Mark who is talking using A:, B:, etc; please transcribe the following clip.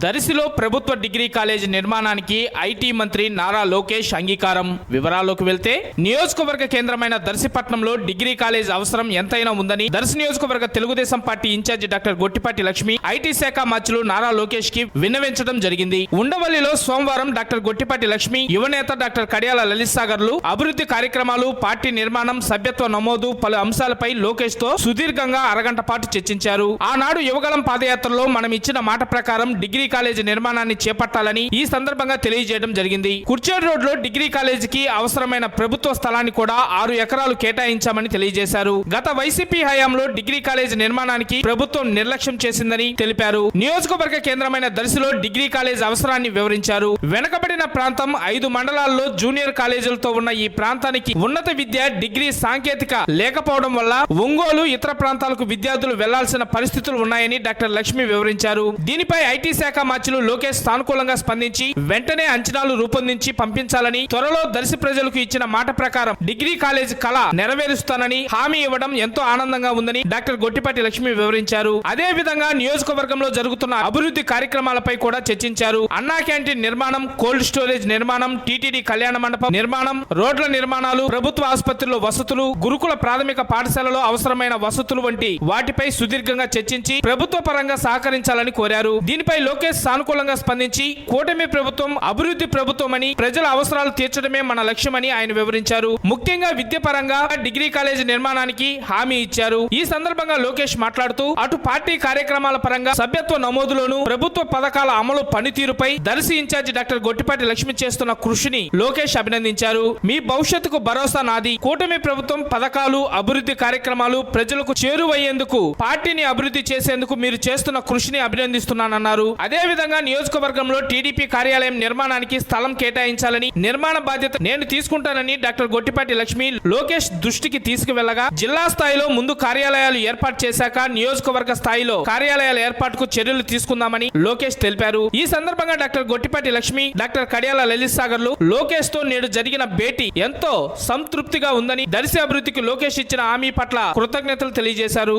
A: దర్శిలో ప్రభుత్వ degree college నిర్మాణానికి IT మంత్రి నారా లోకేష్ అంగీకారం. వివరాల్లోకి వెళ్తే నియోజకవర్గ కేంద్రమైన దర్శిపట్నంలో డిగ్రీ కాలేజ్ అవసరం ఎంతైనా ఉందని దర్శి నియోజకవర్గ Telugu Desam party in charge doctor Gottipati Lakshmi IT శాఖ మంత్రులు నారా లోకేష్ కి విన్నవించడం జరిగింది. ఉండవల్లిలో సోమవారం డాక్టర్ గొట్టిపాటి లక్ష్మి, యువనేత డాక్టర్ కడియాల లలిత్ సాగర్లు అభివృద్ధి కార్యక్రమాలు, పార్టీ నిర్మాణం, సభ్యత్వ నమోదు పలు అంశాలపై లోకేష్ తో సుదీర్ఘంగా అరగంట పాటు చర్చించారు. ఆనాడు యువగలం పాదయాత్రలో మనం ఇచ్చిన మాట ప్రకారం డిగ్రీ కాలేజీ నిర్మాణాన్ని చేపట్టాలని ఈ సందర్భంగా తెలియజేయడం జరిగింది. కుర్చేడు రోడ్ లో డిగ్రీ కాలేజీకి అవసరమైన ప్రభుత్వ స్థలాన్ని కూడా 6 ఎకరాలు కేటాయించామని తెలియజేశారు. గత వైసీపీ హయాంలో డిగ్రీ కాలేజీ నిర్మాణానికి ప్రభుత్వం నిర్లక్ష్యం చేసిందని తెలిపారు. నియోజకవర్గ కేంద్రమైన దర్శిలో డిగ్రీ కాలేజ్ అవసరాన్ని వివరించారు. వెనుకబడిన ప్రాంతం 5 మండలాల్లో జూనియర్ కాలేజీలతో ఉన్న ఈ ప్రాంతానికి ఉన్నత విద్య, డిగ్రీ, సాంకేతిక లేకపోవడం వల్ల ఒంగోలు, ఇతర ప్రాంతాలకు విద్యార్థులు వెళ్లాల్సిన పరిస్థితులు ఉన్నాయని డాక్టర్ లక్ష్మి వివరించారు. దీనిపై ఐటీ శాఖ మంత్రులు లోకేష్ సానుకూలంగా స్పందించి వెంటనే అంచనాలు రూపొందించి పంపించాలని, త్వరలో దర్శి ప్రజలకు ఇచ్చిన మాట ప్రకారం డిగ్రీ కాలేజ్ కళ నెరవేరుస్తానని హామీ ఇవ్వడం ఎంతో ఆనందంగా ఉందని డాక్టర్ గొట్టిపాటి లక్ష్మి వివరించారు. అదే విధంగా నియోజకవర్గంలో జరుగుతున్న అభివృద్ధి కార్యక్రమాలపై కూడా చర్చించారు. అన్నా క్యాంటీన్ నిర్మాణం, కోల్డ్ స్టోరేజ్ నిర్మాణం, టీటీడీ కళ్యాణ మండపం నిర్మాణం, రోడ్ల నిర్మాణాలు, ప్రభుత్వ ఆసుపత్రుల్లో వసతులు, గురుకుల ప్రాథమిక పాఠశాలలో అవసరమైన వసతులు వంటి వాటిపై సుదీర్ఘంగా చర్చించి ప్రభుత్వ పరంగా సహకరించాలని కోరారు. దీనిపై లోకేష్ సానుకూలంగా స్పందించి కూటమి ప్రభుత్వం అభివృద్ధి ప్రభుత్వమని, ప్రజల అవసరాలు తీర్చడమే మన లక్ష్యమని ఆయన వివరించారు. ముఖ్యంగా విద్య పరంగా డిగ్రీ కాలేజీ నిర్మాణానికి హామీ ఇచ్చారు. ఈ సందర్భంగా లోకేష్ మాట్లాడుతూ అటు పార్టీ కార్యక్రమాల పరంగా సభ్యత్వ నమోదులోను, ప్రభుత్వ పథకాల అమలు పనితీరుపై దర్శి ఇన్ఛార్జి డాక్టర్ గొట్టిపాటి లక్ష్మి చేస్తున్న కృషిని లోకేష్ అభినందించారు. మీ భవిష్యత్తుకు భరోసా నాది. కూటమి ప్రభుత్వం పథకాలు, అభివృద్ధి కార్యక్రమాలు ప్రజలకు చేరువయ్యేందుకు, పార్టీని అభివృద్ధి చేసేందుకు మీరు చేస్తున్న కృషిని అభినందిస్తున్నానన్నారు. అదే విధంగా నియోజకవర్గంలో టీడీపీ కార్యాలయం నిర్మాణానికి స్థలం కేటాయించాలని, నిర్మాణ బాధ్యత నేను తీసుకుంటానని డాక్టర్ గొట్టిపాటి లక్ష్మి లోకేష్ దృష్టికి తీసుకువెళ్లగా, జిల్లా స్థాయిలో ముందు కార్యాలయాలు ఏర్పాటు చేశాక నియోజకవర్గ స్థాయిలో కార్యాలయాల ఏర్పాటుకు చర్యలు తీసుకుందామని లోకేష్ తెలిపారు. ఈ సందర్భంగా డాక్టర్ గొట్టిపాటి లక్ష్మి, డాక్టర్ కడియాల లలిత్ సాగర్లు లోకేష్ తో నేడు జరిగిన భేటీ ఎంతో సంతృప్తిగా ఉందని, దర్శి అభివృద్ధికి లోకేష్ ఇచ్చిన హామీ పట్ల కృతజ్ఞతలు తెలియజేశారు.